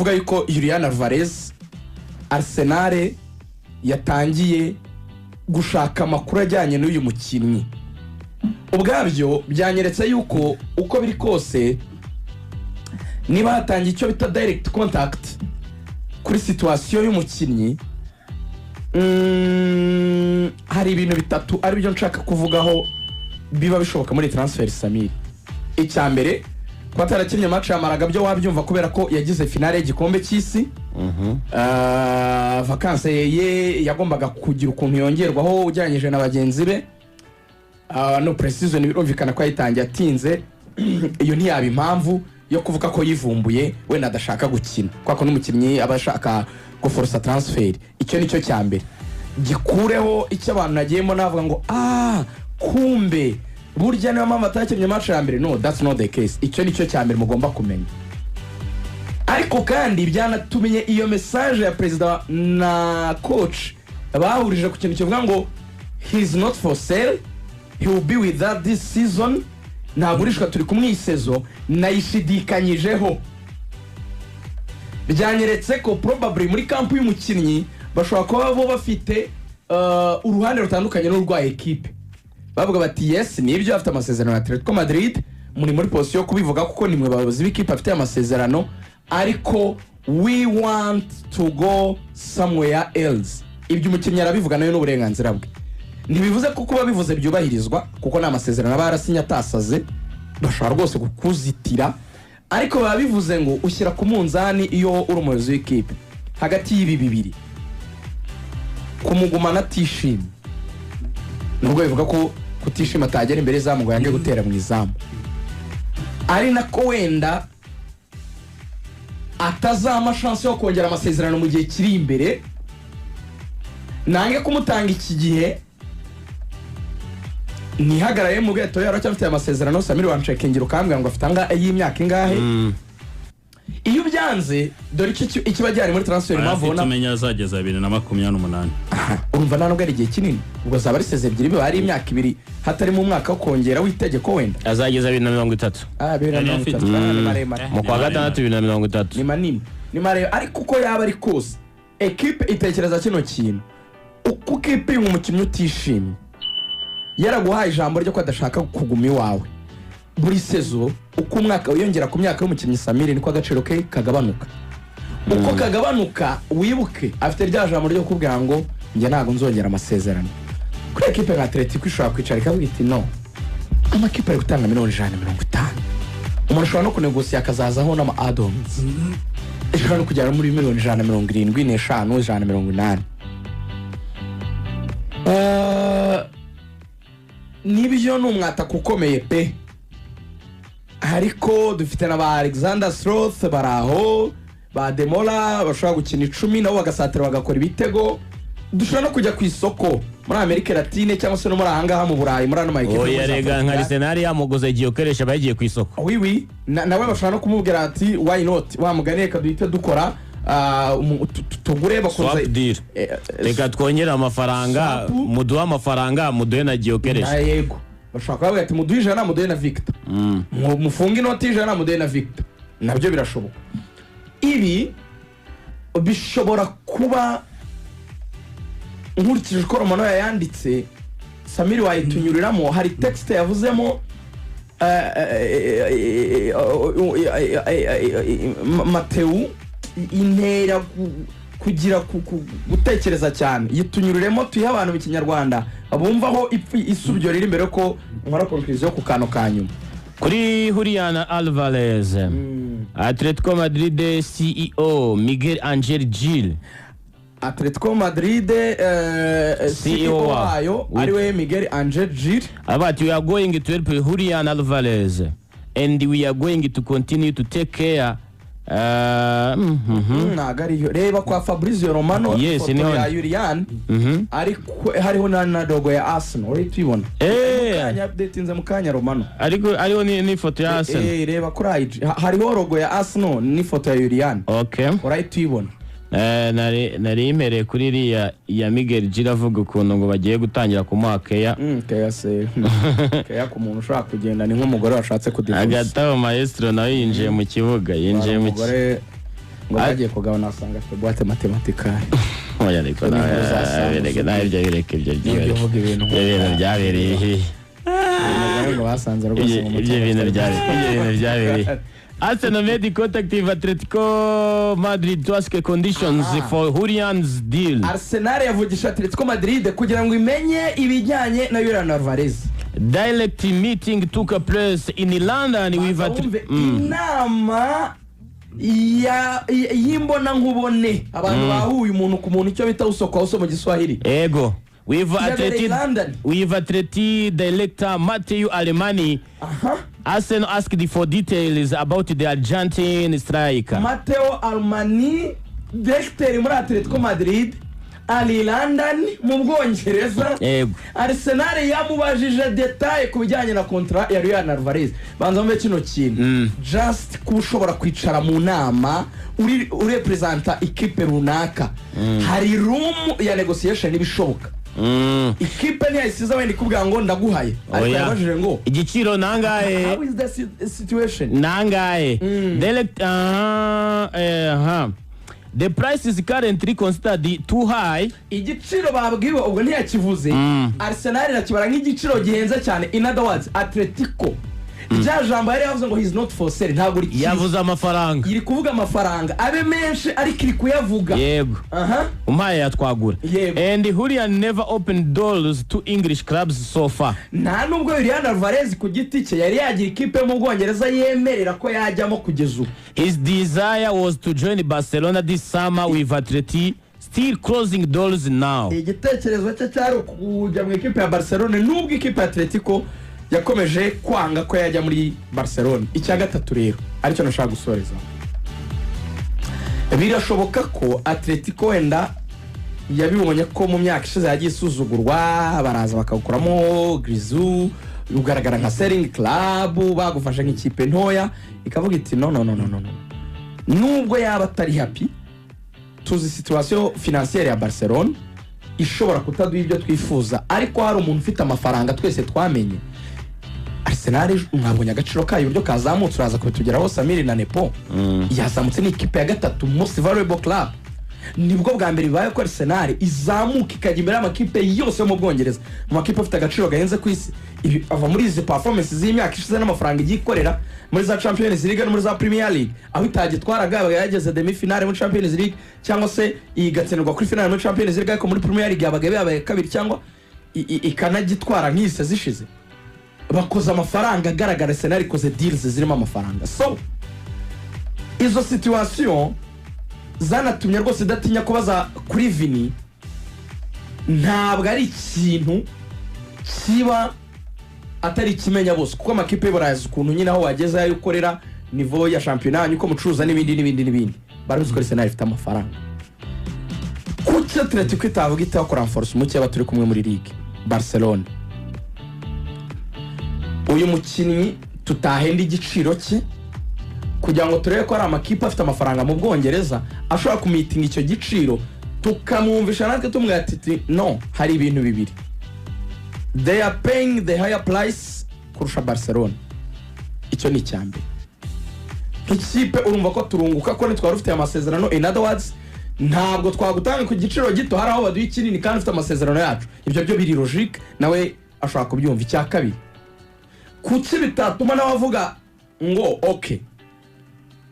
ivuga yuko Julian Alvarez Arsenal yatangiye gushaka amakuru ajyanye n'uyu mukinnyi. Ubwabyo byanyeretse yuko uko biri kose niba hatangiye icyo bita direct contact kuri situation y'umukinnyi, hari ibintu bitatu ari byo nshaka kuvugaho biba bishoboka muri transfer Samir. Icyambere kwa tarakinnye match yamaraga byo wabyumva kubera ko yagize finale y'igikombe cy'isi. Vacances ye yagombaga kugira ukuntu yongerwaho ujyanyije na bagenzi be. No precision birumvikana ko yitangiye atinze. Iyo ntiyaba impamvu yo kuvuga ko yivumbuye we nadashaka gukina kwa ko n'umukinnyi abashaka guforsa transfer. Icyo nicyo cyambere gikureho icyo abantu nagiyemo navuga ngo kumbe burya niyo mama atakimye match ya mbere. No, that's not the case. Icyo nicyo cyambere mugomba kumenya. Ariko kandi byanatumye iyo message ya president na coach bahurije ku kintu kivuga ngo he's not for sale, he will be with us this season. Nagurishwa turi kumwisezo nayishidikanyijeho. Byanyeretse ko probably muri kampu y'umukinnyi bashobora kuba bo bafite uruhande rutandukanye n'urwa equipe. Bavuga bati yes nibyo afite amasezerano na Atletico Madrid, muri position kubivuga kuko nimwe bayobozi b'ikipe afite amasezerano, ariko we want to go somewhere else. Ibyo umukinnyi arabivuga nayo n'uburenganzira bwe. Ntibivuze kuko babivuze byubahirizwa kuko na amasezerano barasinya atasaze, bashobora rwose kukuzitira, ariko babivuze ngo ushyira ku munzani iyo uri umuyobozi w'ikipe hagati y'ibi bibiri kumugumana atishimye. Nubwo bivuga ko kutishima atagera imbere zamu ngo yange gutera mu izamu, ari nako wenda atazama chance yo kongera amasezerano mu gihe kiri imbere, nange kumutanga iki gihe nihagaraye mu gato yaro cyafite amasezerano. Samir wancekingira ukambwa ngo afitanga y'imyaka ingahe. Iyo byanze dore iki bajyari muri transfer mavona tumenya azageza 2028. Urumva ntabwo ari igihe kinini, ubwo zaba ari seze ebyiri biba ari imyaka ibiri hatari mu mwaka wo kongera w'itegeko wenda azageza 2030. 2030 ni maremare mu kwa gatandatu 2030 ni manini ni mare. Ariko uko yaba ari kose equipe itekereza kino kintu, uko equipe y'umukinnyi utishimye yaraguhaye ijambo ryo ko adashaka kuguma iwawe buri sezo, uko umwaka wiyongera ku myaka y'umukinnyi Samir niko agaciro ke kagabanuka. Uko kagabanuka wibuke afite rya jambo ryo kubwira ngo njye ntago nzongera amasezerano. Kuri equipe nka Atletico ishobora kwicara ikavuga iti no, amakipe ari gutanga $150. Umuntu ashobora no kunegosia akazazaho n'ama add-ons ishobora no kugera muri $175, $180. Nibyo n'umwata kukomeye pe, ariko dufite na ba Alexander Stroth baraho, ba Demola bashobora gukina 10 nabo bagasatira bagakora ibitego. Dushobora no kujya ku isoko muri Amerika Latine cyangwa se no muri ahangaha mu Burayi muri ano mayikipe. Oya rega nka Arsenal yamuguze Gyökeres bagiye ku isoko. Oui nawe bashobora no kumubwira ati why not, wa mugane kaduhite dukora tugure bakoze reka twongera amafaranga, muduha amafaranga muduhe na Gyökeres. Yego bashaka kuvuga ati muduhe ijana muduhe na Victor, mufunga inoti ijana muduhe na Victor, nabyo birashoboka. Ibi bishobora kuba nkurikije ko Romano yanditse Samir wayitunyuriramo, hari text yavuzemo Mateu intera kugira gutekereza cyane, yitunyuriremo tuye abantu b'ikinyarwanda abumvaho isubyo riri imbere ko nkora conclusion ku kano kanyuma. Kuri Julian Alvarez, Atletico Madrid CEO Miguel Angel Gil, Atletico Madrid CEO wayo ariwe Miguel Angel Gil, about we are going to help Julian Alvarez and we are going to continue to take care. Nagariyo reba kwa Fabrizio Romano foto ya Julian ariko hariho na logo ya Arsenal uri tubona kanya update nze mukanya Romano ariko ariho ni foto ya Arsenal reba kuri IG hariho logo ya Arsenal ni foto ya Julian. Okay, uri tubona nari imere kuri iriya ya Miguel Gil avuga ukuntu ngo bagiye gutangira kumuha keya keya ku muntu ushaka kugenda ni nk'umugore washatse kudifuza agataho maestro nawe yinjiye mu kibuga, yinjiye mu ngo bagiye kugabana asanga te boîte mathématicale oya ariko nawe bireke ibyo bintu byabereye ngo basanze rwose ibyo bintu byabereye Arsenal made the contact with Atletico Madrid to ask conditions for Julian's deal. Arsenal yavugisha Atletico Madrid kugira ngo imenye ibijyanye na Julian Alvarez. Direct meeting took place in London with inama yimbona nkubone abantu bahuye umuntu ku muntu icyo bita usoko mu Giswahili. Ego. With Atleti director Matteo Alemani, Arsenal asked for details about the Argentine striker. Matteo Alemani, director muri Atletico Madrid, ali London mu Bwongereza. Arsenal yamubajije detail ku bijyanye na contrat ya Julian Alvarez. Banza mbe kino kintu. Just kushobora kwicara mu nama uri representa ikipe runaka. Hari room ya negotiation ibishoboka. Ikipe ni yasiza wenda ikubwira ngo ndaguhaye ariko yabajije ngo igiciro nangahe how is the situation nangahe the price is currently considered too high. Igiciro babwiwe ubwo ntiyakivuze. Arsenal irakibara nk'igiciro gihenze cyane. In other words, Atletico rya jambo yari yavuze ngo he is not for sale ntabwo uri yavuze amafaranga iri kuvuga amafaranga abe menshi ariko iri kuyavuga. Yego umpaye yatwagura. And Julian never opened doors to English clubs so far. Nta nubwo Julian Alvarez ku giti cye yari yagira ikipe mu Bwongereza yemerera ko yajyamo kugeza ubu. His desire was to join Barcelona this summer with Atleti still closing doors now. Igitekerezo cye cyari kujya mu ikipe ya Barcelona nubwo ikipe ya Atletico yakomeje kwanga ko yajya muri Barcelona. Icya gatatu rero aricyo nashaka gusoreza. Birashoboka ko Atletico wenda yabibonye ko mu myaka ishize yagiye isuzugurwa baraza bakagukuramo Grisou ugaragara nka selling club bagufasha nk'ikipe ntoya ikavuga iti no nubwo yaba atari happy tuzi situation financière ya Barcelona ishobora kutaduha ibyo twifuza ariko hari umuntu ufite amafaranga twese twamenye. Arsenal mwabonye agaciro kayo uburyo kazamutse uraza kubitugeraho. Samir na Nepo yazamutse n'ikipe ya gatatu most valuable club. Nibwo bwa mbere bibaye ko Arsenal izamuka ikajya imbere y'amakipe yose yo mu Bwongereza mu makipe afite agaciro gahenze ku isi. Ibi ava muri izi performance z'imyaka ishize n'amafaranga igiye ikorera muri za Champions League no muri za Premier League aho itagitwaraga yageze demi finale muri Champions League cyangwa se igatsinirwa kuri finale muri Champions League ariko muri Premier League yabaye kabiri cyangwa ikanagitwara nk'ise zishize. Bakoze amafaranga agaragara. Arsenal ikoze deals zirimo amafaranga. So izo situation zanatumye rwose idatinya kubaza kuri Vini. Ntabwo ari ikintu kiba atari kimenya bose kuko amakipe y'Uburayi ukuntu nyine aho wageze ayo ukorera niveau ya championnat uko mucuruza n'ibindi barabizi ko Arsenal ifite amafaranga. Kuki Atletico itavuga itakora force mu cyaba turi kumwe muri Ligue Barcelona. Uyu mukinnyi tutahenda igiciro cye kugira ngo turebe ko ari amakipe afite amafaranga mu Bwongereza ashobora kumitinga icyo giciro tukamwumvisha natwe tumwe ati no hari ibintu bibiri. They are paying the higher price kurusha Barcelona. Icyo ni cyambe. Ikipe urumva ko turunguka ko nitwara ufite amasezerano. In other words ntabwo twagutanga ku giciro gito hari aho baduha ikinini kandi ufite amasezerano yacu. Ibyo byo biri logique nawe ashobora kubyumva. Icya kabiri kuki bitatuma n'abavuga ngo okay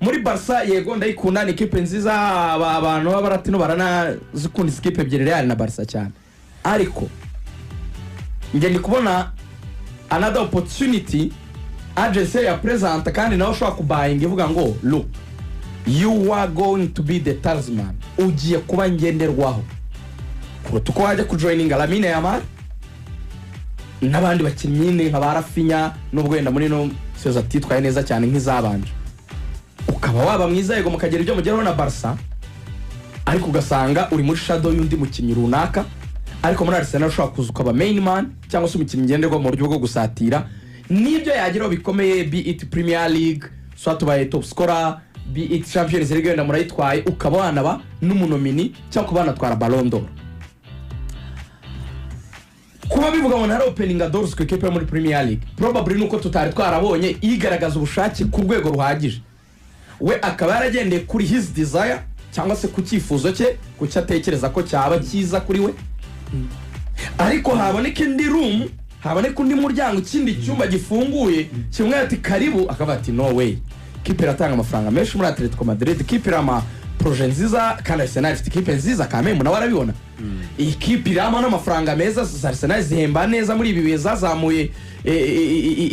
muri Barca yego ndayikunda ni ikipe nziza abantu b'abaratino baranazikunda ikipe ebyiri Real na Barca cyane ariko nge ndi kubona another opportunity agency ya present kandi nawe ushobora kubuying ivuga ngo look you are going to be the talisman ugiye kuba ngenderwaho kuruta uko wajya kujoininga Lamine Yamal n'abandi bakinnyi nka Barafinya n'ubwo wenda muri no sezo atitwaye neza cyane nk'izabanje ukaba waba mwiza yego mukagera ibyo mugeraho na Barca ariko ugasanga uri muri shadow y'undi mukinnyi runaka ariko muri Arsenal ushobora kuza ukaba main man cyangwa se umukinnyi ngenderwa mu buryo bwo gusatira nibyo yagiraho bikomeye be it Premier League soit tubaye top scorer be it Champions League wenda murayitwaye ukaba wanaba n'umunomini cyangwa kubanatwara Ballon d'Or. Kuba bivuga ngo ntari opening doors ku ikipe muri Premier League probably nuko tutari twarabonye igaragaza ubushake ku rwego ruhagije. we akaba yaragendeye kuri his desire cyangwa se ku cyifuzo cye ku cyo atekereza ko cyaba cyiza kuri we, ariko haboneka indi room, haboneka undi muryango, ikindi cyumba gifunguye kimwe ati karibu, akaba ati no way, kipe iratanga amafaranga menshi muri Atletico Madrid, kipe irama projet nziza kandi Arsenal ifite kipe nziza kame muna warabibona. Iyi kipe irama n'amafaranga meza, Arsenal zihemba neza muri ibi bihe zazamuye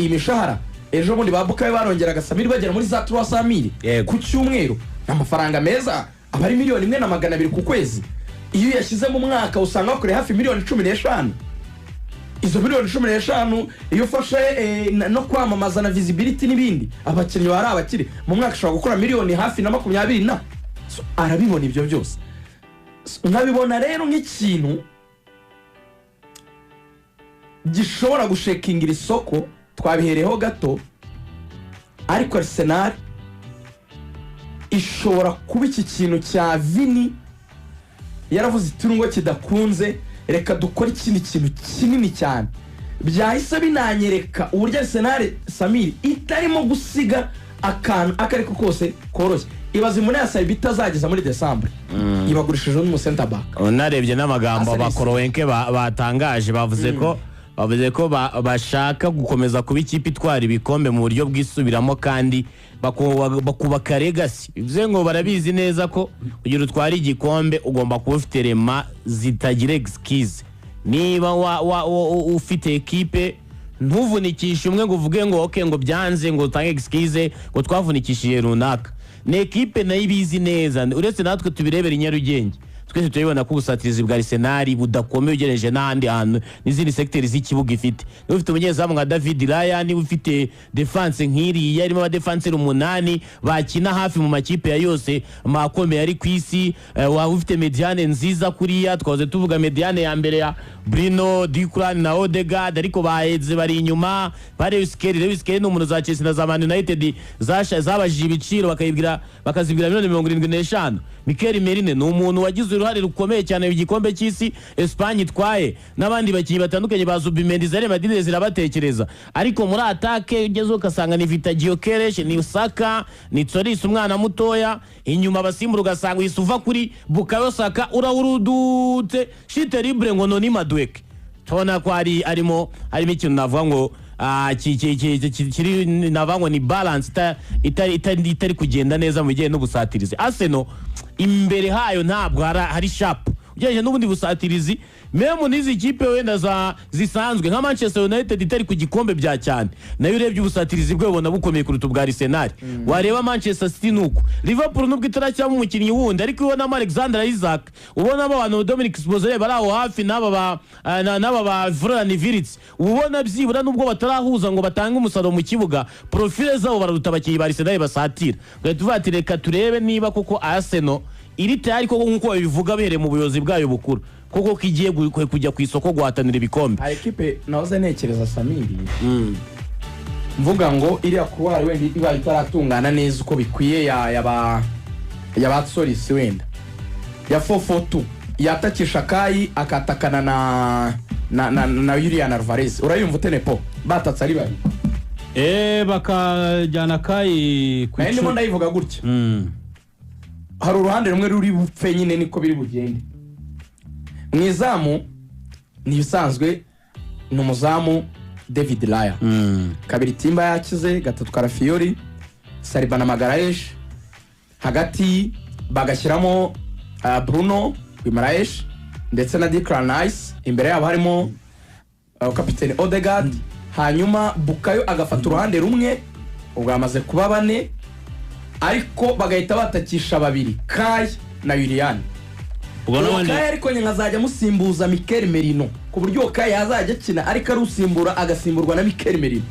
imishahara. Ejo bundi babukaye barongeraga Samir bagera muri za 300,000 ku cyumweru, amafaranga meza abari $1,200,000 ku kwezi. Iyo yashyize mu mwaka usanga bakore hafi $15,000,000. Izo $15,000,000 iyo ufashe no kwamamaza na visibility n'ibindi, abakinnyi bari abakiri mu mwaka ushobora gukora miliyoni hafi na 20 na arabibona ibyo byose. Nkabibona rero nk'ikintu gishobora gushekingira isoko, twabihereho gato, ariko Arsenal ishobora kuba iki kintu cya Vini yaravuze itungo kidakunze, reka dukora ikindi kintu kinini cyane. Byahise binanyereka uburyo Arsenal Samir itarimo gusiga akantu akariko kose koroshye. Ibaze umuntu yasaye bitazageza muri December ibagurishije mu center back. Unarebye n'amagambo abakorowenke batangaje, bavuze ko bashaka gukomeza kuba ikipe itwara ibikombe mu buryo bwisubiramo kandi bakubaka legacy. Bivuze ngo barabizi neza ko kugira utwara igikombe ugomba kuba ufite rema zitagira excuse. Niba ufite ekipe ntuvunikishe umwe ngo uvuge ngo okay ngo byanze ngo utange excuse ngo twavunikishije runaka. Ni ekipe nayo ibizi neza, uretse natwe tubirebera i Nyarugenge twese turabibona ko ubusatirizi bwa Arsenal budakomeye ugereje n'ahandi hantu n'izindi secteurs z'ikibuga ifite. Niba ufite umunyezamu nka David Raya, niba ufite defense nk'iri yarimo aba defenseur 8 bakina hafi mu makipe ya yose makomeye ari ku isi, waba ufite mediane nziza kuriya, twaze tuvuga mediane ya mbere ya Bruno, Dikran na Odegaard, ariko baheze bari inyuma Lewis Kelly n'umuntu za Chelsea na za Man United zabajije ibiciro bakazibwira $75,000,000. Mikel Merino ni umuntu wagize uruhare rukomeye cyane mu gikombe cy'isi Espagne itwaye, n'abandi bakinnyi batandukanye ba Zubimendi Real Madrid zirabatekereza, ariko muri atake ugeze ukasanga ni Vita Gyökeres, ni Saka, ni Tsoris umwana mutoya, inyuma basimbura ugasanga isuva kuri Bukayo Saka urahurudute shite libre ngo noni Madueke. Tubona ko harimo ikintu navuga ngo kiri navango ni balance itari kugenda neza mu gihe n'ubusatirizi. Arsenal imbere hayo ntabwo hari sharp ugereje n'ubundi busatirizi, meme n'izi kipe wenda zisanzwe nka Manchester United itari ku gikombe bya cyane, nayo urebye ubusatirizi bwe ubona bukomeye kuruta ubwa Arsenal. Wareba Manchester City nuko, Liverpool nubwo itaracyamo umukinnyi wundi, ariko ubona Alexander Isaac, ubona abantu Dominic Szoboszlai bari aho hafi n'aba ba Florian Wirtz, ubona byibura nubwo batarahuza ngo batange umusaruro mu kibuga, profile zabo bararuta abakinnyi ba Arsenal basatira. Tuvuga ati reka turebe niba koko Arsenal iri tayari koko nkuko babivuga bere mu buyobozi bwayo bukuru koko kigiye kujya ku isoko guhatanira ibikombe. Hari ekipe nahoze nekereza Samiri, mvuga ngo iriya kuruwari wenda iba itaratungana neza uko bikwiye ya Tsoris wenda ya 4-4-2 yatakisha Kai akatakana na Julian Alvarez. Urayumva utenepo batatse ari bari bakajyana Kai ku icyo ndayivuga gutya. Hari uruhande rumwe ruri bupfe nyine niko biri bugende. Mwizamu ni bisanzwe n'umuzamu David Raya, kabiri Timba yakize, gatatu Karafiori, Saliba na Magalhaes, hagati bagashyiramo Bruno Guimaraes ndetse na Declan Rice, imbere yabo harimo kapiteni Odegaard, hanyuma Bukayo agafata uruhande rumwe, ubwo amaze kuba 4, ariko bagahita batakisha babiri Kai na Julian. Kai ariko nkazajya musimbuza Mikel Merino ku buryo Kai yazajya kina ariko arusimbura agasimburwa na Mikel Merino.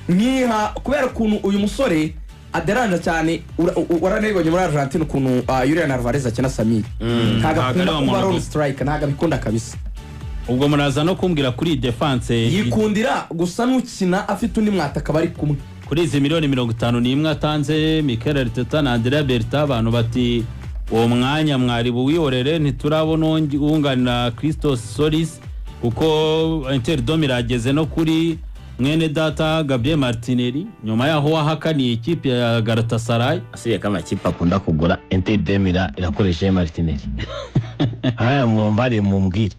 Niha kubera kuntu uyu musore aderanja cyane, waraneganye muri Argentina kuntu Julian Alvarez akina Samir. Ntaga kuba role striker, ntaga bikunda kabisa. Ubwo muraza no kumbwira kuri defense yikundira gusa n'ukina afite undi mwataka bari kumwe. Kuri izi $51,000,000 atanze Mikel Arteta na Andrea Berta, abantu bati uwo mwanya mwari buwiyorere ntiturabona wunganira Christos Solis kuko Inter Dome irageze no kuri mwene data Gabriel Martinelli nyuma yaho wahakaniye ikipe ya Galatasaray asiye kama kipe akunda kugura Inter de Milan irakoresha Martinelli aya mumbare mumbwire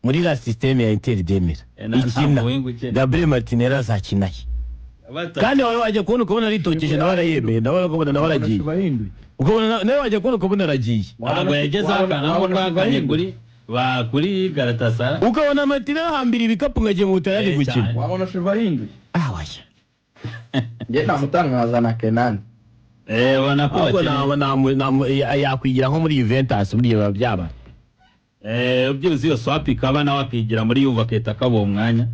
muri la systeme ya Inter de Milan ikina Gabriel Martinelli azakinaye kandi wawe waje kubona ritokeje nawe arayemeye nawe kubona nawe aragiye ukabona nawe waje kubona aragiye ntabwo yageze akana ngo twaganye kuri Galatasaray ukabona Martinelli hambira ibikapu ngagiye mu Butaliyani gukina wabona Silva hinduye waya nge namutangaza na Kenan wana ko yakwigira nko muri Juventus buriye byaba byuzi yo swap ikaba nawe akigira muri Juve aketa kabo umwanya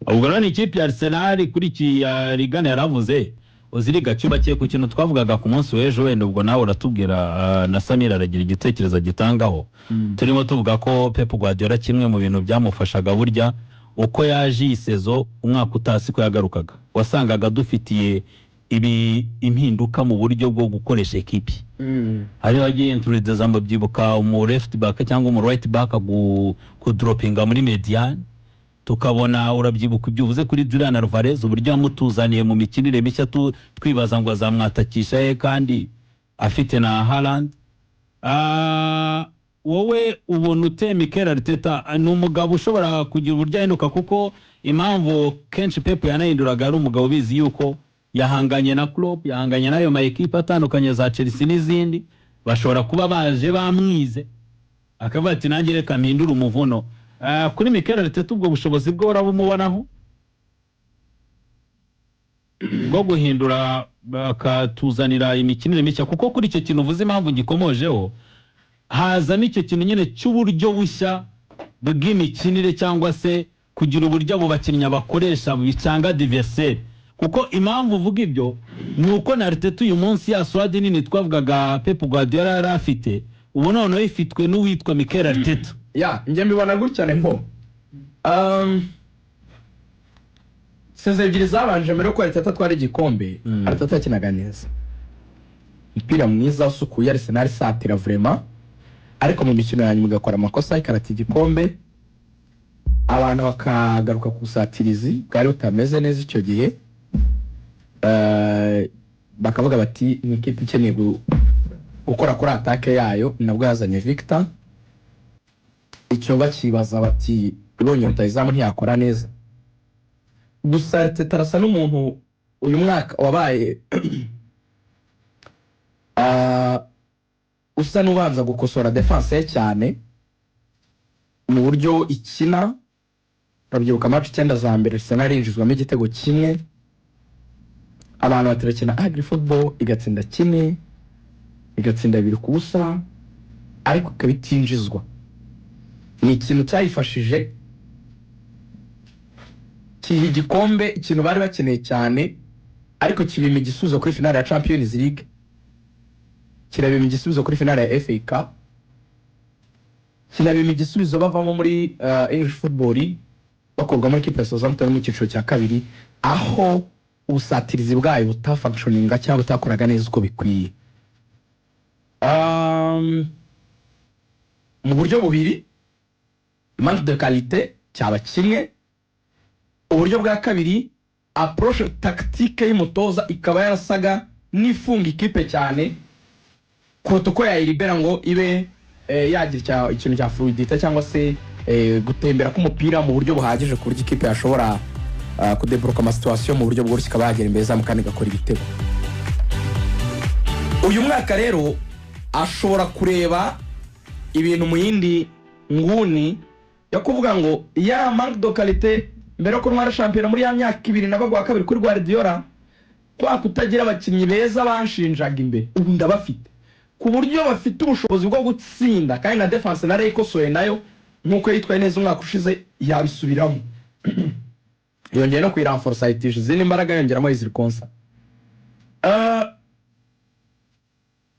ubwo rero ni ikipe ya Arsenal kuri ki Rigane yaravuze uziriga cyubakiye ku kintu twavugaga ku munsi w'ejo wenda ubwo nawe uratubwira na Samira aragira igitekerezo gitangaho turimo tuvuga ko Pep Guardiola kimwe mu bintu byamufashaga burya uko yaje isezo umwaka utasi ko yagarukaga wasangaga dufitiye ibi impinduka mu buryo bwo gukoresha ekipi hari wagiye introduce zambo byibuka mu left back cyangwa mu right back ku droppinga muri median tukabona urabyibuka ibyuvuze kuri Julian Alvarez uburyo yamutuzaniye mu mikinire mishya twibaza ngo azamwatakisha kandi afite na Haaland wowe ubona ute Mikel Arteta ni umugabo ushobora kugira uburyo ahinduka kuko impamvu kenshi Pep yanahinduraga ari umugabo bizi yuko yahanganye na Klopp yahanganye nayo ma equipe atandukanye za Chelsea n'izindi bashobora kuba baje bamwize akavuga ati nanjye reka mpindura umuvuno kuri Mikel Arteta ubwo bushobozi bwo urabumubonaho bwo guhindura bakatuzanira imikinire mishya kuko kuri icyo kintu uvuze impamvu gikomojeho haza n'icyo kintu nyine cy'uburyo bushya bw'imikinire cyangwa se kugira uburyo abo bakinnyi bakoresha bicanga adversaire kuko impamvu uvuga ibyo ni uko na Arteta uyu munsi ya swad nini twavugaga Pep Guardiola yari afite ubu noneho ifitwe n'uwitwa Mikel Arteta njye mbibona gutya ngo seze ebyiri zabanje mbere ko Arteta twari igikombe Arteta yakinaga neza umupira mwiza usukuye Arsenal satira vraiment ariko mu mikino yanyu mugakora amakosa ikarata igikombe abantu bakagaruka ku busatirizi bwari butameze neza icyo gihe bakavuga bati ni ikipe ikeneye gukora kuri atake yayo nabwo yazanye Victor icyo bakibaza bati ibonye rutayizamu ntiyakora neza gusa Arteta arasa n'umuntu uyu mwaka wabaye usa n'ubanza gukosora defense ye cyane mu buryo ikina urabyibuka match 9 za mbere Arsenal yinjizwamo igitego kimwe abantu batarekena agri football igatsinda kimwe igatsinda 2-0 ariko kabitinjizwa ni ikintu cyayifashije kiha igikombe ikintu bari bakeneye cyane ariko kibima igisubizo kuri finale ya Champions League kirabima igisubizo kuri finale ya FA Cup kirabima igisubizo bavamo muri English football bakorwa muri kipe Southampton mu cyiciro cya kabiri aho ubusatirizi bwayo butafunctioninga cyangwa butakoraga neza uko bikwiye mu buryo bubiri manque de qualité cyaba kimwe uburyo bwa kabiri approche tactique y'umutoza ikaba yarasaga nifunga ikipe cyane kuko yayiribera ngo ibe yagira ikintu cya fluidité cyangwa se gutembera k'umupira mu buryo buhagije ku buryo ikipe yashobora kudebloka ama situation mu buryo bworoshye ikaba yagera imbere zamu kandi gakora ibitego uyu mwaka rero ashobora kureba ibintu mu yindi nguni yo kuvuga ngo ya manque de qualité mbere ko ntwara champion muri ya myaka 2 nabagwa kabiri kuri Guardiola kwa kutagira abakinnyi beza banshinjaga imbere ubu ndabafite ku buryo bafite ubushobozi bwo gutsinda kandi na defense na ikosoye nayo nkuko yitwaye neza umwaka ushize yabisubiramo yongeye no kwirenforce itije zindi imbaraga yongeramo iziri konsa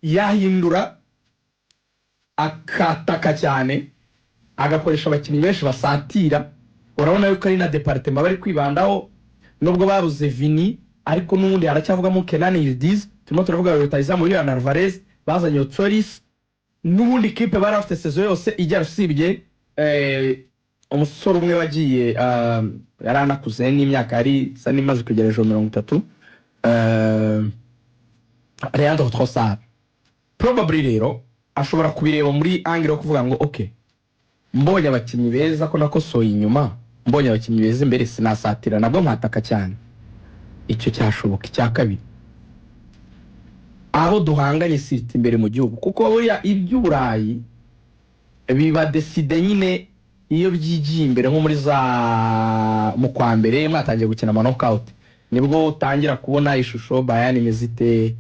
yahindura akataka cyane agakoresha abakinnyi benshi basatira urabona yuko ari na departement bari kwibandaho nubwo babuze Vini ariko n'ubundi haracyavugamo Kenan Yildiz turimo turavuga rutayizamu Julian Alvarez bazanye Otsoris n'ubundi kipe bari afite saison yose ijya rusibye umusore umwe wagiye yari anakuze n'imyaka yari isa n'imaze kugera hejuru 30 Leandro Trossard probably rero ashobora kubireba muri angle yo kuvuga ngo okay mbonye abakinnyi beza ko nakosoye inyuma mbonye abakinnyi beza imbere sinasatira nabwo nkataka cyane icyo cyashoboka icya kabiri abo duhanganye site imbere mu gihugu kuko buriya iby'Uburayi biba decide nyine iyo byigiye imbere nko muri za mu kwa mbere mwatangiye gukina ama knockout nibwo utangira kubona ishusho Bayern imezite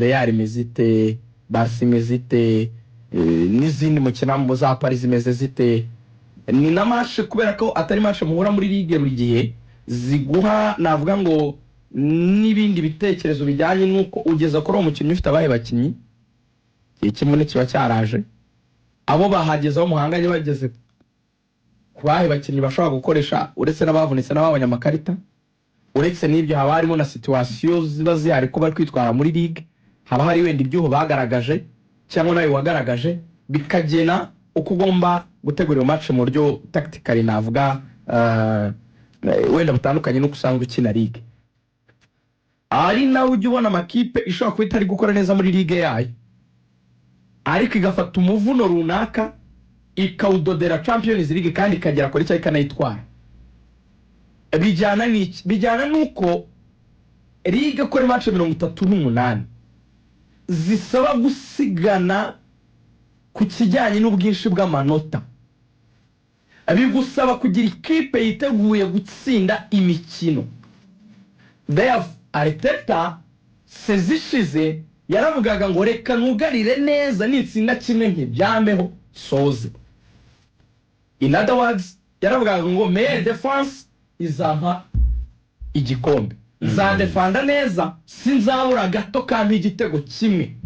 Real imezite Barca imezite n'izindi mukina mu za Paris imeze zite ni na match kubera ko atari match muhura muri ligue buri gihe ziguha navuga ngo n'ibindi bitekerezo bijyanye nuko ugeza kuri umukinnyi ufite abahe bakinnyi ikimune kiba cyaraje abo bahagezaho muhanganye bageze kubahe bakinnyi bashobora gukoresha uretse n'abavunitse n'ababonye amakarita uretse n'ibyo haba harimo na situation ziba zihari ko bari kwitwara muri ligue haba hari wenda ibyuho bagaragaje cyangwa nawe wagaragaje bikagena uko ugomba gutegura iyo match mu buryo tactically navuga wenda butandukanye no kusanzwe ukina ligue ari nawe ujya ubona amakipe ishobora kuba itari gukora neza muri ligue yayo ariko igafata umuvuno runaka ikawudodera Champions League kandi ikagera kuri cyo ikanayitwara bijyana nuko ligue kuri match 38 zisaba gusigana ku kijyanye n'ubwinshi bw'amanota bigusaba kugira ikipe yiteguye gutsinda imikino Arteta sezishize yaravugaga ngo reka nugarire neza nitsinda kimwe nk'ibyambeho soze in other words yaravugaga ngo meilleure défense izampa igikombe nzadefanda neza sinzabura gato kandi igitego kimwe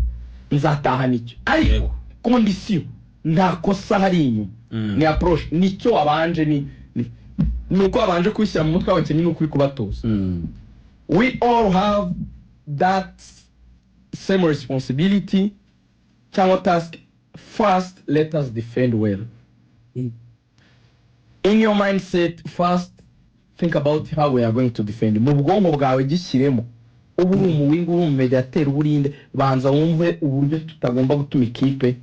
nzataha nicyo ariko condition nta kosa hari inyuma ni approach nicyo wabanje nuko wabanje kwishyira mu mutwe w'abakinnyi nuko uri kubatoza we all have that same responsibility cyangwa task. First let us defend well. In your mindset first think about how we are going to defend. Mu bwonko bwawe gishyiremo ubu mu wingu mu mediateur uburinde banza wumve uburyo tutagomba gutuma ikipe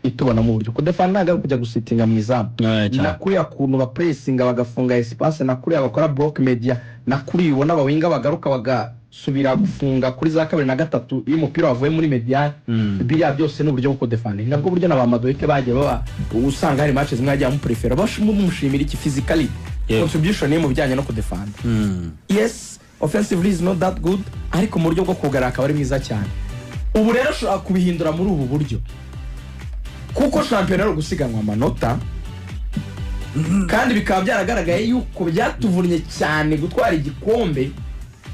itubona mu buryo kudefanda ntago kujya gusitinga mu izamu nakuri akuntu ba pressinga bagafunga espace nakuri abakora block media nakuri ubona abawinga bagaruka bagasubira gufunga kuri za kabiri na gatatu iyo umupira wavuye muri media biriya byose n'uburyo bwo kudefanda nabwo buryo n'abamadoike bagiye baba usanga hari matches mwajya mu prefer bashumushimira iki physically contribution mu bijyanye no kudefanda yes offensively is not that good ariko mu buryo bwo kugara akaba ari mwiza cyane ubu rero ushobora kubihindura muri ubu buryo kuko shampiyona yo gusiganwa amanota kandi bikaba byaragaragaye yuko byatuvunye cyane gutwara igikombe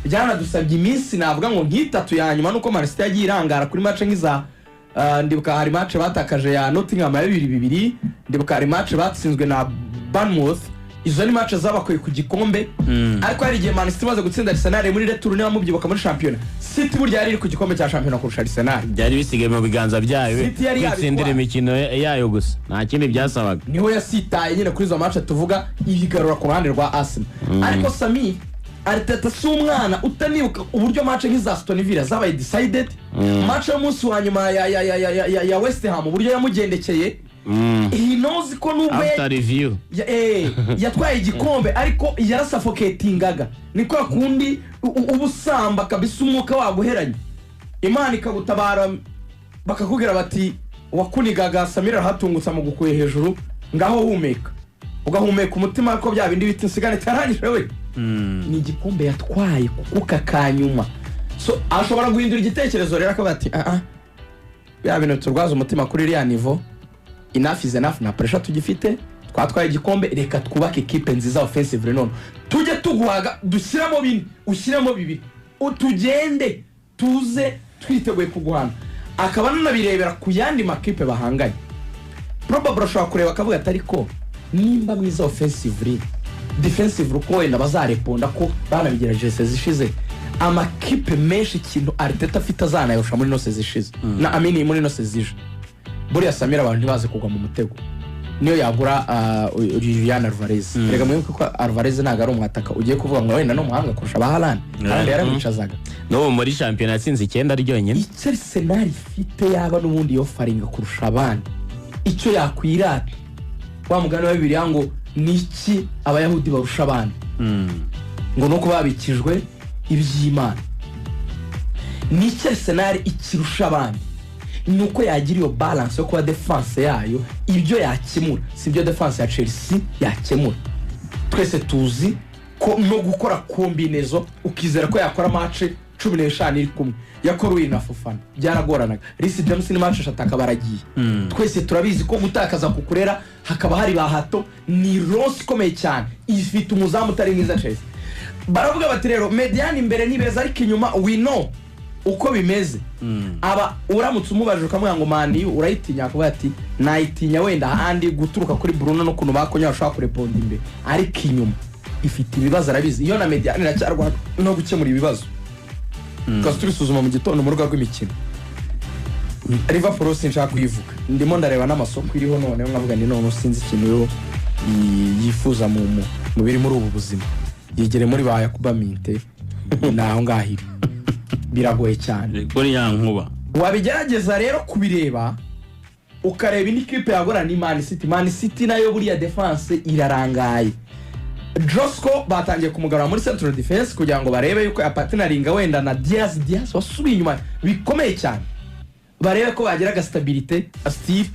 byanadusabye iminsi navuga ngo nk'itatu ya nyuma nuko Man City yagiye irangara kuri match nk'iza ndibuka hari match batakaje ya Nottingham ya 2-2 ndibuka hari match batsinzwe na Bournemouth izo ni match zabakoye ku gikombe ariko hari igihe Man City maze gutsinda Arsenal muri retour niba mubyibuka muri shampiyona City burya yari ku gikombe cya shampiyona kurusha Arsenal byari bisigaye mu biganza byayo bitsindira imikino yayo gusa nta kindi byasabaga niho yasitaye nyine kuri izo match tuvuga ibigarura ku ruhande rwa Arsenal ariko Sami Arteta si umwana utanibuka uburyo match nk'iza Aston Villa zabaye decided match y'umunsi wa nyuma ya West Ham uburyo yamugendekeye he knows ko nubwo after review yatwaye igikombe ariko yarasuffocatingaga niko akundi ubusamba kabisa umwuka waguheranye Imana ikagutabara bakakubwira bati wakunigaga Samira hatungutsa mu gukuye hejuru ngaho humeka ugahumeka umutima ko bya bindi biti nsigane tarangije we ni igikombe yatwaye kuka kanyuma so ashobora guhindura igitekerezo rero akaba ati bya bintu turwaza umutima kuri iriya niveau enough is enough na pressure tugifite twatwaye igikombe reka twubake equipe nziza offensive none tujye tuguhaga dushyiramo bine ushyiramo bibiri utugende tuze twiteguye kuguhana akaba nanabirebera ku yandi makipe bahanganye probably ashobora kureba akavuga atari ko nimba mwiza offensively defensive uko wenda bazareponda ko banabigerageje zishize amakipe menshi ikintu Arteta afite azanayosha muri nose zishize na amini muri nose zije buriya Samira abantu ntibaze kugwa mu mutego niyo yagura Julian Alvarez. Rega mwibuke ko Alvarez ntago ari umwataka ugiye kuvuga ngo wenda no muhanga kurusha Haaland kandi yaramwicazaga no muri champion yatsinze 9 ryonyine. Icyo Arsenal ifite yaba n'ubundi yo faringa kurusha abandi icyo yakwirata wa mugani wa Bibiliya ngo niki abayahudi barusha abandi ngo nuko babikijwe iby'Imana. Niki Arsenal ikirusha abandi nuko yagira iyo balance yo kuba defense yayo ibyo yakemura sibyo defense ya Chelsea yakemura. Twese tuzi ko no gukora kombinezo ukizera ko yakora match 15 iri kumwe yakora uyu na Fofana byaragoranaga. Reece James ni match ataka baragiye. Twese turabizi ko gutakaza kukurera hakaba hari bahato ni loss komeye cyane ifite umuzamu utari mwiza Chelsea. Baravuga bati rero Median imbere ni beza ariko inyuma we know uko bimeze. Aba uramutse umubaje ukamwe ngo mani urayitinya kuba ati nayitinya wenda handi guturuka kuri Bruno no kuno bakonya bashaka kureponda imbere ariko inyuma ifite ibibazo arabizi iyo na Median iracyarwa no gukemura ibibazo. Kasi tubisuzuma mu gitondo mu rugo rw'imikino. Liverpool sinshaka kuyivuga ndimo ndareba n'amasoko iriho none nkavuga ni none sinzi ikintu yo yifuza mu biri muri ubu buzima yegere muri ba Yakuba Minte naho ngahiri biragoye cyane kuri ya nkuba. Wabigerageza rero kubireba ukareba indi kipe yagora ni Man City. Man City nayo buriya defense irarangaye. Josko batangiye kumugarura muri central defense kugira ngo barebe yuko apartneringa wenda na Diaz wasubiye inyuma bikomeye cyane barebe ko bagira stabilité Steve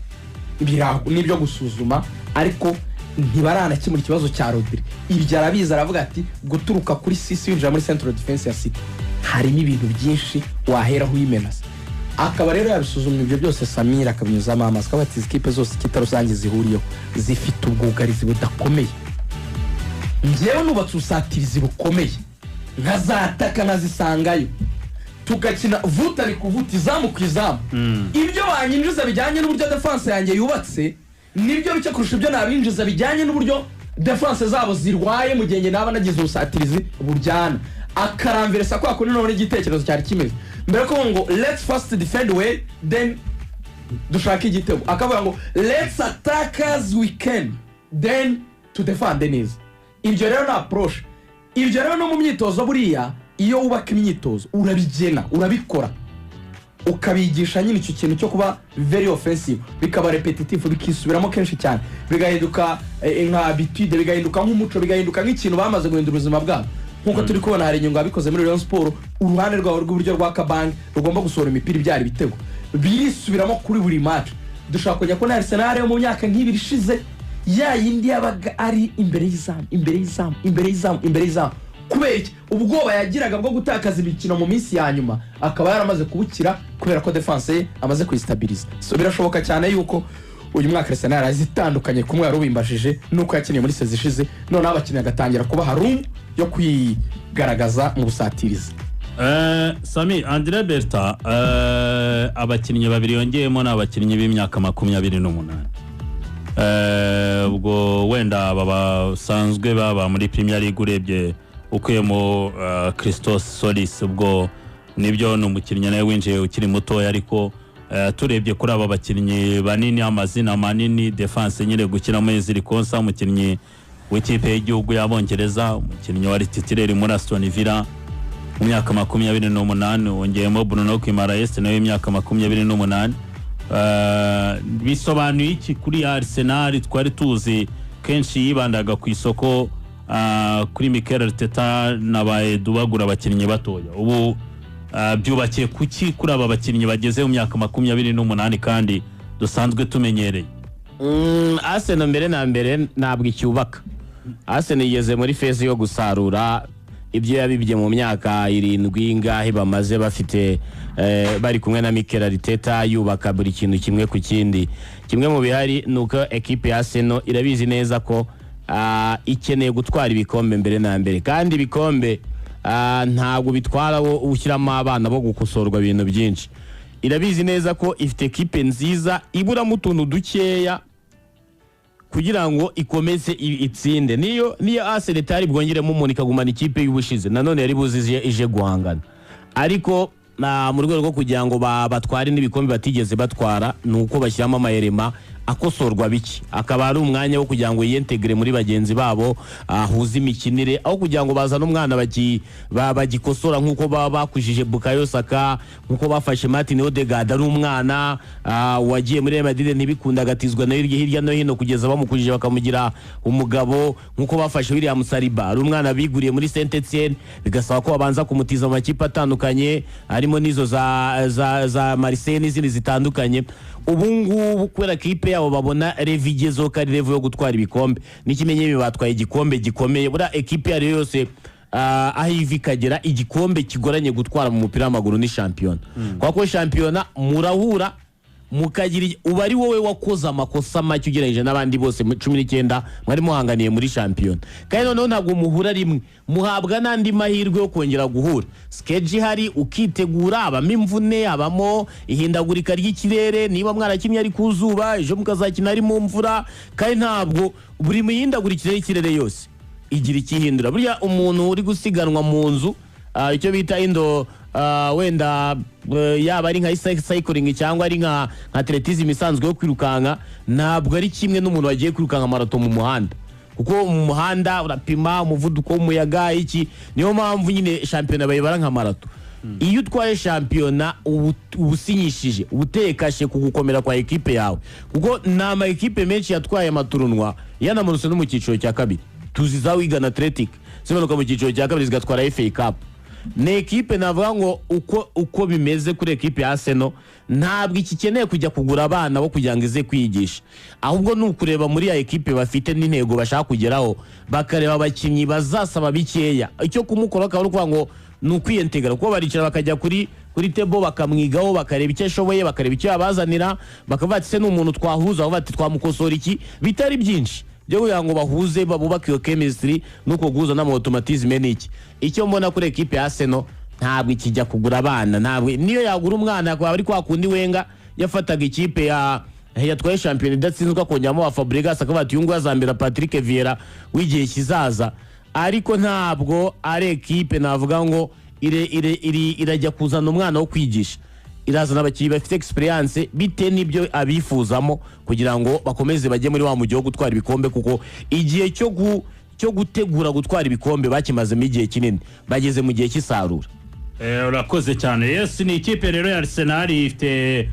ibiraho nibyo gusuzuma ariko ntibaranakimura ikibazo cya Rodri. Ibyo arabiza aravuga ati guturuka kuri Sisi winjira muri central defense ya City harimo ibintu byinshi wahera huyimenasa. Akaba rero yabisuzumye ibyo byose Samir akabinyuzamo amaso kabatiza ikipe zose kitarusange zihuriyeho zifite ubwugarizi budakomeye. Ngewe nubatse usatirizi bukomeye nkazataka nkazisangayo tukakina vuta ni kuvuta izamu ku izamu. Ibyo banyinjiza bijyanye n'uburyo defense yanjye yubatse nibyo bice kurusha ibyo nabinjiza bijyanye n'uburyo defense zabo zirwaye mu gihe naba nagize usatirizi buryana. Akaramveresa kwa kuno none igitekerezo cyari kimeze mbere ko ngo let's first defend well then dushaka igitego akavuga ngo let's attack as we can then to defend neza. Ibyo rero na approach ibyo rero no mu myitozo buriya iyo ubaka imyitozo urabigena urabikora ukabigisha nyine icyo kintu cyo kuba very offensive bikaba repetitive bikisubiramo kenshi cyane bigahinduka nka habitude bigahinduka nk'umuco bigahinduka nk'ikintu bamaze guhindura ubuzima bwabo. Nkuko turi kubona hari inyungu abikoze muri Rayon Sport uruhande rwabo rw'uburyo rwa Kabang rugomba gusohora imipira ibyari bitego birisubiramo kuri buri match. Dushaka kujya ko na Arsenal yo mu myaka nk'ibiri ishize ya yindi yabaga ari imbere y'izamu kubera ubwoba yagiraga bwo gutakaza imikino mu minsi ya nyuma akaba yaramaze kubukira kubera ko defense ye amaze kuyistabiliza. So birashoboka cyane yuko uyu mwaka Arsenal azitandukanye kumwe yarubimbashije nuko yakiniye muri sezi ishize none abakinnyi agatangira kuba harum yo kwigaragaza mu busatirizi. Sami Andre Berta abakinnyi babiri yongeyemo n'abakinnyi b'imyaka 28 ubwo wenda basanzwe baba muri Premier League urebye ukuyemo Christos Solis ubwo nibyo n'umukinnyi nawe winjiye ukiri muto ariko turebye kuri aba bakinnyi banini amazina manini defense nyire gukiramo eziri konsa umukinnyi w'ikipe y'igihugu y'Abongereza umukinnyi wa titulaire muri Aston Villa mu myaka 28 wongeyemo Bruno Guimaraes nawe imyaka 28 bisobanuye iki kuri Arsenal twari tuzi kenshi yibandaga ku isoko kuri Mikel Arteta nabaye dubagura abakinnyi batoya ubu byubakiye kuki kuri aba bakinnyi bageze mu myaka 28 kandi dusanzwe tumenyereye. Arsenal mbere na mbere ntabwo icyubaka. Arsenal yigeze muri phase yo gusarura ibyo yabibye mu myaka 7 ngahe bamaze bafite bari kumwe na Mikel Arteta yubaka buri kintu kimwe ku kindi. Kimwe mu bihari nuko equipe ya Arsenal irabizi neza ko ikeneye gutwara ibikombe mbere na mbere kandi ibikombe ntabwo bitwara wo ushyiramo abana bo gukosorwa ibintu byinshi. Irabizi neza ko ifite equipe nziza ibura mu tuntu dukeya kugira ngo ikomeze itsinde. Niyo Arsenal tari bwongeremo umuntu ikagumana ikipe y'ubushize nanone yari buzije ije guhangana ariko mu rwego rwo kugira ngo batware n'ibikombe batigeze batwara nuko bashyiramo amayerema akosorwa biki, akaba ari umwanya wo kugira ngo yiyentegere muri bagenzi babo, ahuze imikinire, aho kugira ngo bazane umwana bagikosora nk'uko bakujije Bukayo Saka, nk'uko bafashe Martin Odegaard ari umwana wagiye muri Real Madrid ntibikunda agatizwa nayo hirya no hino kugeza bamukujije bakamugira umugabo, nk'uko bafashe William Saliba ari umwana biguriye muri Saint Etienne bigasaba ko babanza kumutiza mu makipe atandukanye harimo nizo za Marseille n'izindi zitandukanye. Ubu ngubu kubera kipe yabo babona revigezo kari revo yo gutwara ibikombe n'ikimenye batwaye igikombe gikomeye, bura ekipe yari yose aho ivi kagera igikombe kigoranye gutwara mu mupira w'amaguru ni champion. Kwa ko champion murahura mukagira uba ari wowe wakoze amakosa make ugereranyije n'abandi bose 19 mwari muhanganiye muri champion, kandi noneho ntabwo muhura rimwe, muhabwa n'andi mahirwe yo kongera guhura. Sketch hari ukitegura, abamo imvune, abamo ihindagurika ry'ikirere, niba mwarakinnye ari kuzuba ejo mukazakina ari mu mvura, kandi ntabwo buri mihindagurikire y'ikirere yose igira ikihindura. Burya umuntu uri gusiganwa mu nzu icyo bita indo wenda yaba ari nka cycling cyangwa ari nka atletism isanzwe yo kwirukanka, ntabwo ari kimwe n'umuntu wagiye kwirukanka marato mu muhanda, kuko mu muhanda urapima umuvuduko w'umuyaga iki. Niyo mpamvu nyine shampiyona bayibara nka marato. Iyo utwaye shampiyona ubusinyishije ubutekashe kugukomera kwa ekipe yawe, kuko nama ekipe menshi yatwaye amaturunwa yanamanutse no mu cyiciro cya kabiri. Tuzi za Wigan Athletic zimanuka mu cyiciro cya kabiri zigatwara FA Cup. Ne ekipe navuga ngo uko bimeze kuri ekipe ya Arsenal ntabwo ikikeneye kujya kugura abana bo kugira ngo ize kwigisha, ahubwo nukureba muri ya ekipe bafite n'intego bashaka kugeraho, bakareba abakinnyi bazasaba bikeya. Icyo kumukora akaba kuvuga ngo nukwiyentegera, kuko baricara bakajya kuri tebo bakamwigaho, bakareba icyo ashoboye, bakareba icyo yabazanira, bakavuga ati se n'umuntu twahuza, bati twamukosora iki, bitari byinshi byo kugira ngo bahuze babubake iyo chemistry nuko guhuza n'automatisme n'iki. Icyo mbona kuri ekipe ya Arsenal ntabwo ikijya kugura abana, ntabwo niyo yagura umwana akaba ari kwa kundi Wenga yafataga ikipe yatwaye champion idatsinzwe akongera wa Fabregas akaba ati yungu yazambira Patrick Vieira w'igihe kizaza, ariko ntabwo ari ekipe navuga ngo irajya kuzana umwana wo kwigisha. Irazana abakinnyi bafite experience bite nibyo abifuzamo kugira ngo bakomeze bajye muri wa mujyi wo gutwara ibikombe, kuko igihe cyo gutegura gutwara ibikombe bakimaze mu gihe kinini, bageze mu gihe cy'isarura. Urakoze cyane. Yes, ni ikipe rero ya Arsenal ifite